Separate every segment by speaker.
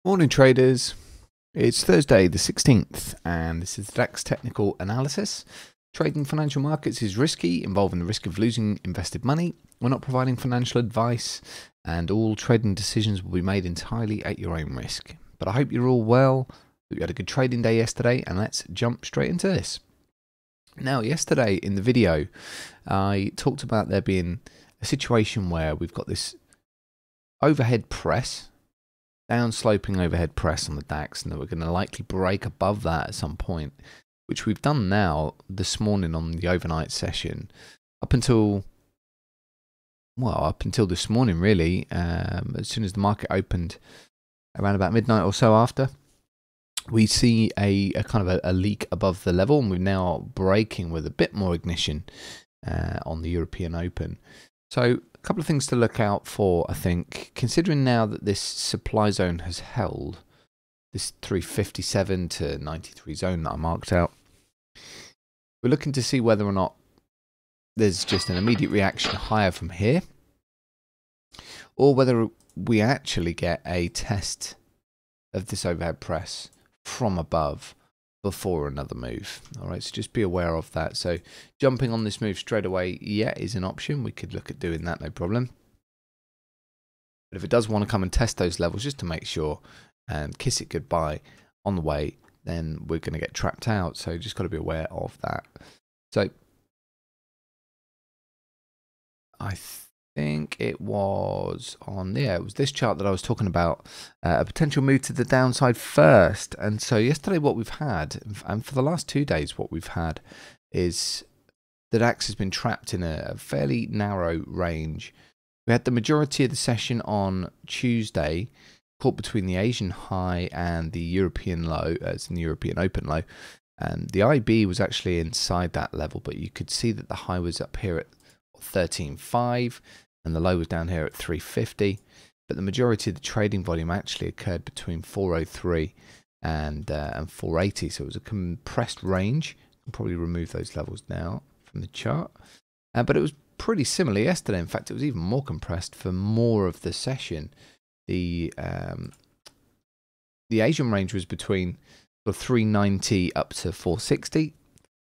Speaker 1: Morning traders, it's Thursday the 16th and this is the DAX technical analysis. Trading financial markets is risky, involving the risk of losing invested money. We're not providing financial advice and all trading decisions will be made entirely at your own risk. But I hope you're all well, that you had a good trading day yesterday, and let's jump straight into this. Now, yesterday in the video I talked about there being a situation where we've got this overhead press, down-sloping overhead press on the DAX, and that we're going to likely break above that at some point, which we've done now this morning on the overnight session, up until this morning really. As soon as the market opened around about midnight or so after, we see a kind of a leak above the level, and we're now breaking with a bit more ignition on the European Open. So a couple of things to look out for, I think, considering now that this supply zone has held, this 357 to 93 zone that I marked out. We're looking to see whether or not there's just an immediate reaction higher from here, or whether we actually get a test of this overhead press from above before another move. Alright, so just be aware of that. So jumping on this move straight away, yeah, is an option. We could look at doing that, no problem. But if it does want to come and test those levels just to make sure and kiss it goodbye on the way, then we're going to get trapped out. So just got to be aware of that. So I think it was on there. It was this chart that I was talking about, a potential move to the downside first. And so yesterday what we've had, and for the last 2 days what we've had, is the DAX has been trapped in a fairly narrow range. We had the majority of the session on Tuesday caught between the Asian high and the European low, as in the European Open low, and the IB was actually inside that level, but you could see that the high was up here at 13.5 and the low was down here at 350, but the majority of the trading volume actually occurred between 403 and 480, so it was a compressed range. I'll probably remove those levels now from the chart, but it was pretty similar yesterday. In fact, it was even more compressed for more of the session. The Asian range was between 390 up to 460,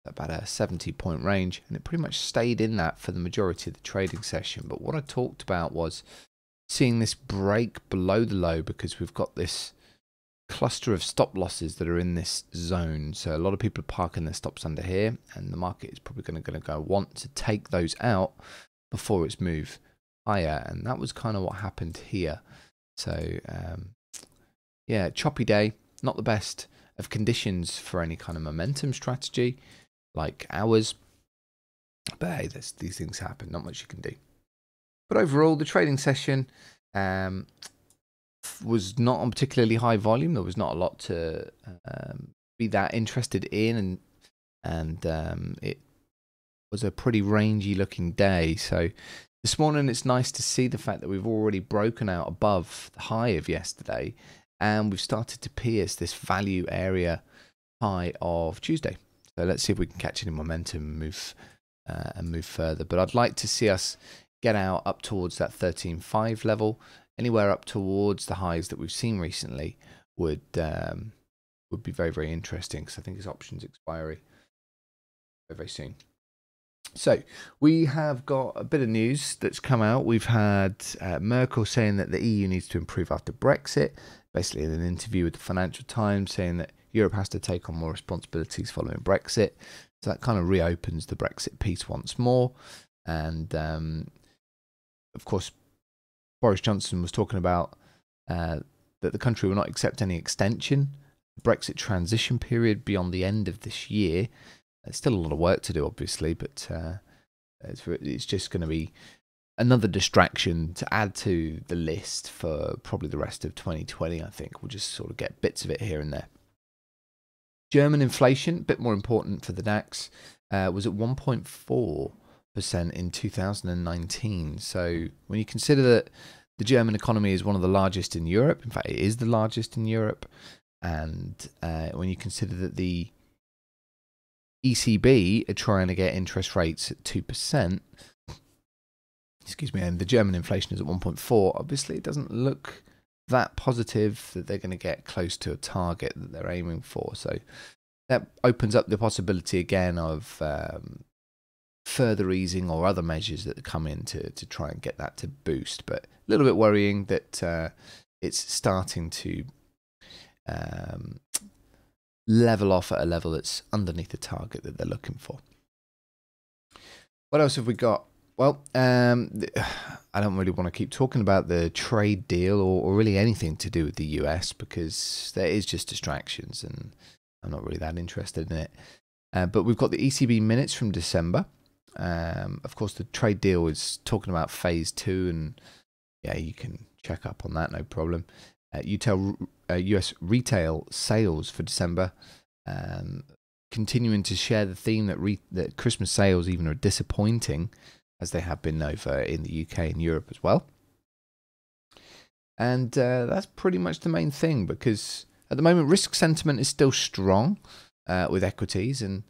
Speaker 1: about a 70-point range, and it pretty much stayed in that for the majority of the trading session. But what I talked about was seeing this break below the low, because we've got this cluster of stop losses that are in this zone. So a lot of people are parking their stops under here, and the market is probably going to want to take those out before it's moved higher, and that was kind of what happened here. So yeah, choppy day, not the best of conditions for any kind of momentum strategy like ours, but hey, these things happen, not much you can do. But overall, the trading session was not on particularly high volume. There was not a lot to be that interested in, and it was a pretty rangy looking day. So this morning it's nice to see the fact that we've already broken out above the high of yesterday, and we've started to pierce this value area high of Tuesday. So let's see if we can catch any momentum and move further. But I'd like to see us get out up towards that 13.5 level. Anywhere up towards the highs that we've seen recently would be very, very interesting, because I think it's options expiry very, very soon. So we have got a bit of news that's come out. We've had Merkel saying that the EU needs to improve after Brexit, basically in an interview with the Financial Times, saying that Europe has to take on more responsibilities following Brexit. So that kind of reopens the Brexit piece once more. And of course, Boris Johnson was talking about that the country will not accept any extension, Brexit transition period beyond the end of this year. There's still a lot of work to do, obviously, but it's just going to be another distraction to add to the list for probably the rest of 2020, I think. We'll just sort of get bits of it here and there. German inflation, a bit more important for the DAX, was at 1.4% in 2019. So when you consider that the German economy is one of the largest in Europe, in fact, it is the largest in Europe, and when you consider that the ECB are trying to get interest rates at 2%, excuse me, and the German inflation is at 1.4, obviously it doesn't look that positive that they're going to get close to a target that they're aiming for. So that opens up the possibility again of further easing or other measures that come in to try and get that to boost. But a little bit worrying that it's starting to level off at a level that's underneath the target that they're looking for. What else have we got? Well, I don't really want to keep talking about the trade deal or really anything to do with the US because there is just distractions and I'm not really that interested in it. But we've got the ECB minutes from December. Of course, the trade deal is talking about phase 2 and yeah, you can check up on that, no problem. US retail sales for December continuing to share the theme that Christmas sales even are disappointing, as they have been over in the UK and Europe as well. And that's pretty much the main thing, because at the moment risk sentiment is still strong with equities, and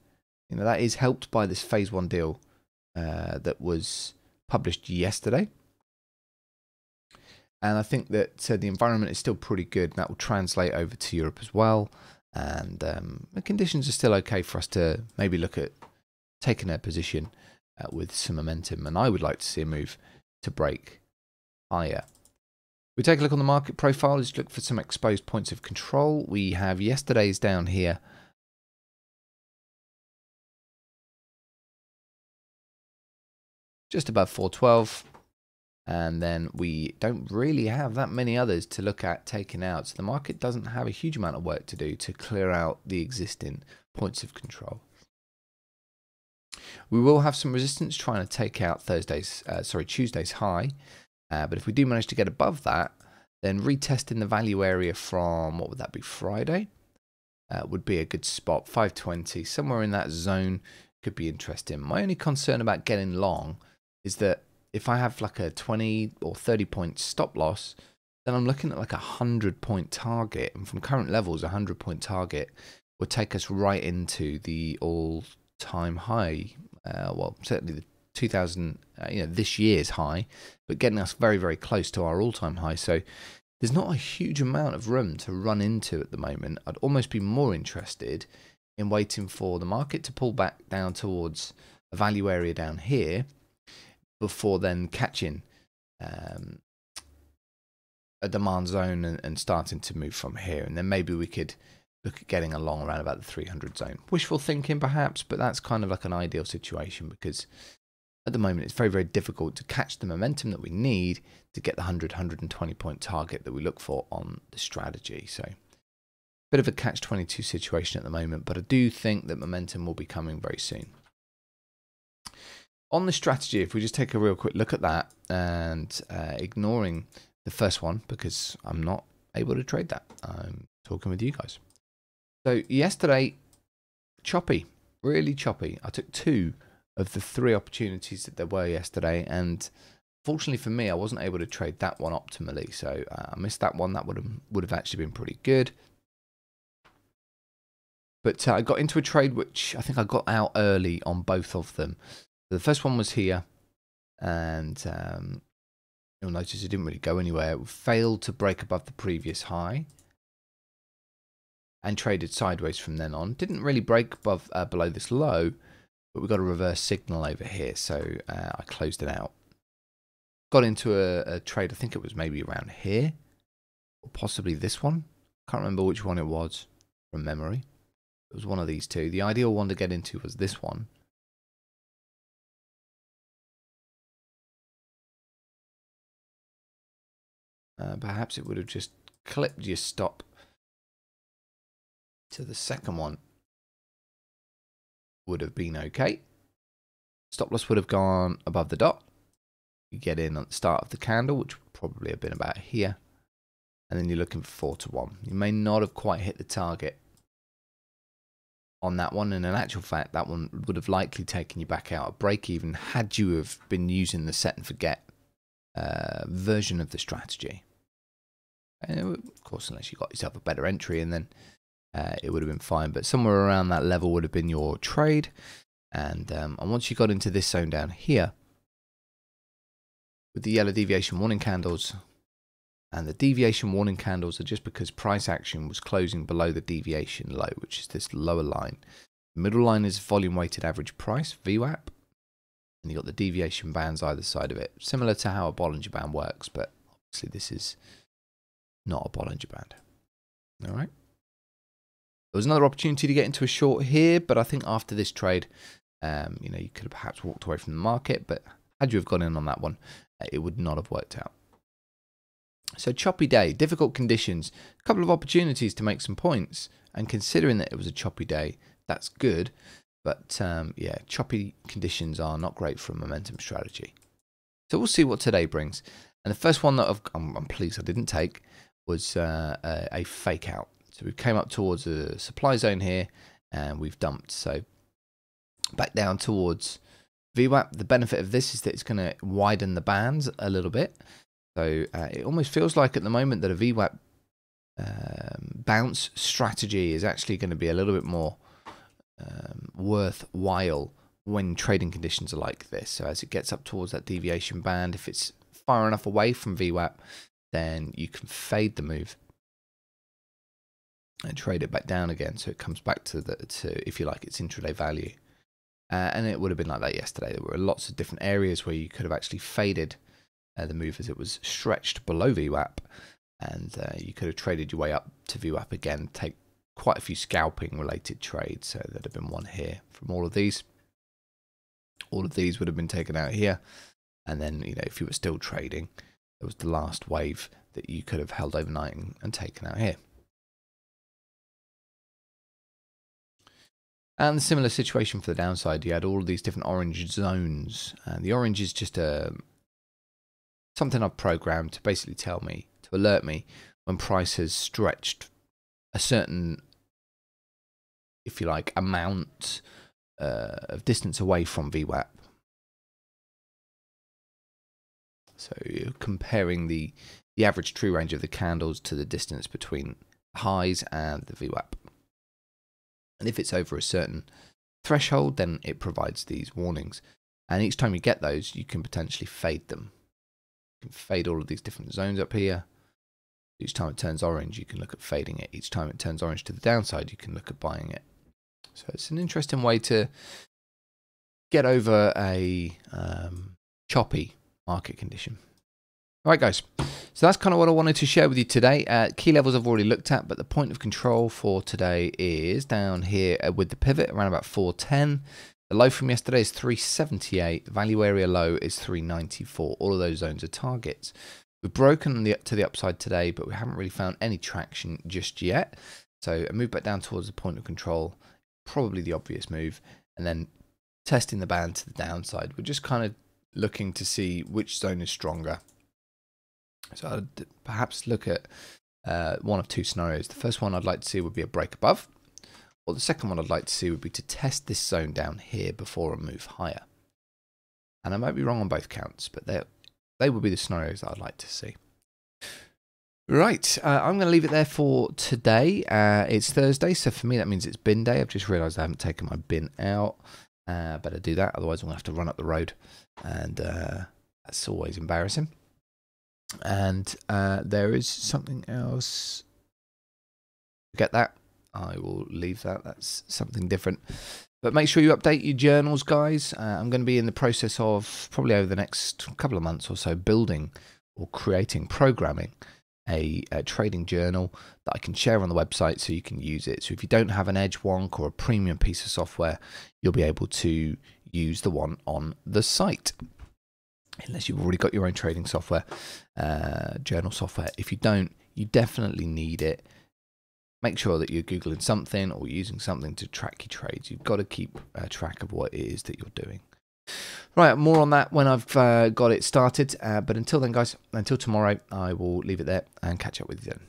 Speaker 1: that is helped by this phase 1 deal that was published yesterday. And I think that the environment is still pretty good, and that will translate over to Europe as well. And the conditions are still okay for us to maybe look at taking a position with some momentum. And I would like to see a move to break higher. We take a look on the market profile. Let's look for some exposed points of control. We have yesterday's down here. Just above 412. And then we don't really have that many others to look at taking out. So the market doesn't have a huge amount of work to do to clear out the existing points of control. We will have some resistance trying to take out Tuesday's high. But if we do manage to get above that, then retesting the value area from, what would that be, Friday? Would be a good spot. 520, somewhere in that zone could be interesting. My only concern about getting long is that if I have like a 20 or 30 point stop loss, then I'm looking at like a 100-point target. And from current levels, a 100-point target would take us right into the all-time high. Well, certainly the 2000, this year's high, but getting us very, very close to our all-time high. So there's not a huge amount of room to run into at the moment. I'd almost be more interested in waiting for the market to pull back down towards a value area down here, before then catching a demand zone and starting to move from here. And then maybe we could look at getting along around about the 300 zone. Wishful thinking perhaps, but that's kind of like an ideal situation, because at the moment it's very, very difficult to catch the momentum that we need to get the 120 point target that we look for on the strategy. So bit of a catch-22 situation at the moment, but I do think that momentum will be coming very soon. On the strategy, if we just take a real quick look at that, and ignoring the first one because I'm not able to trade that, I'm talking with you guys. So yesterday, choppy, really choppy. I took 2 of the 3 opportunities that there were yesterday, and fortunately for me, I wasn't able to trade that one optimally. So I missed that one. That would have actually been pretty good. But I got into a trade which I think I got out early on both of them. The first one was here, and you'll notice it didn't really go anywhere. It failed to break above the previous high and traded sideways from then on. Didn't really break above below this low, but we got a reverse signal over here, so I closed it out. Got into a trade, I think it was maybe around here, or possibly this one. Can't remember which one it was from memory. It was one of these two. The ideal one to get into was this one. Perhaps it would have just clipped your stop to the second one. Would have been okay. Stop loss would have gone above the dot. You get in at the start of the candle, which would probably have been about here. And then you're looking for 4-to-1. You may not have quite hit the target on that one. And in actual fact, that one would have likely taken you back out at break even had you have been using the set and forget version of the strategy. And of course, unless you got yourself a better entry, and then it would have been fine. But somewhere around that level would have been your trade. And once you got into this zone down here, with the yellow deviation warning candles, And the deviation warning candles are just because price action was closing below the deviation low, which is this lower line. The middle line is volume weighted average price, VWAP. And you've got the deviation bands either side of it, similar to how a Bollinger Band works, but obviously this is not a Bollinger Band. All right. There was another opportunity to get into a short here, but I think after this trade, you know, you could have perhaps walked away from the market, but had you have gone in on that one, it would not have worked out. So choppy day, difficult conditions, a couple of opportunities to make some points, and considering that it was a choppy day, that's good. But yeah, choppy conditions are not great for a momentum strategy. So we'll see what today brings. And the first one that I'm pleased I didn't take was a fake out. So we came up towards a supply zone here, and we've dumped. So back down towards VWAP. The benefit of this is that it's going to widen the bands a little bit. So it almost feels like at the moment that a VWAP bounce strategy is actually going to be a little bit more worthwhile when trading conditions are like this. So as it gets up towards that deviation band, if it's far enough away from VWAP, then you can fade the move and trade it back down again, so it comes back to if you like, its intraday value. And it would have been like that yesterday. There were lots of different areas where you could have actually faded the move as it was stretched below VWAP, and you could have traded your way up to VWAP again, take quite a few scalping related trades. So there'd have been one here from all of these. All of these would have been taken out here, and then, you know, if you were still trading, there was the last wave that you could have held overnight and taken out here. And the similar situation for the downside, you had all of these different orange zones, and the orange is just something I've programmed to basically tell me, to alert me when price has stretched a certain, if you like, amount of distance away from VWAP. So you're comparing the average true range of the candles to the distance between highs and the VWAP. And if it's over a certain threshold, then it provides these warnings. And each time you get those, you can potentially fade them. You can fade all of these different zones up here. Each time it turns orange, you can look at fading it. Each time it turns orange to the downside, you can look at buying it. So it's an interesting way to get over a choppy market condition. All right, guys. So that's kind of what I wanted to share with you today. Key levels I've already looked at, but the point of control for today is down here with the pivot around about 410. The low from yesterday is 378. The value area low is 394. All of those zones are targets. We've broken to the upside today, but we haven't really found any traction just yet. So a move back down towards the point of control, probably the obvious move, and then testing the band to the downside. We're just kind of looking to see which zone is stronger. So I'd perhaps look at one of two scenarios. The first one I'd like to see would be a break above, or the second one I'd like to see would be to test this zone down here before a move higher. And I might be wrong on both counts, but they would be the scenarios that I'd like to see. Right, I'm going to leave it there for today. It's Thursday, so for me that means it's bin day. I've just realised I haven't taken my bin out. Better do that, otherwise I'm going to have to run up the road, and that's always embarrassing. And there is something else. Forget that. I will leave that. That's something different. But make sure you update your journals, guys. I'm going to be in the process of, probably over the next couple of months or so, building or creating, programming a trading journal that I can share on the website so you can use it. So if you don't have an Edge Wonk or a premium piece of software, you'll be able to use the one on the site. Unless you've already got your own trading software, journal software. If you don't, you definitely need it. Make sure that you're Googling something or using something to track your trades. You've got to keep track of what it is that you're doing. Right, more on that when I've got it started. But until then, guys, until tomorrow, I will leave it there and catch up with you then.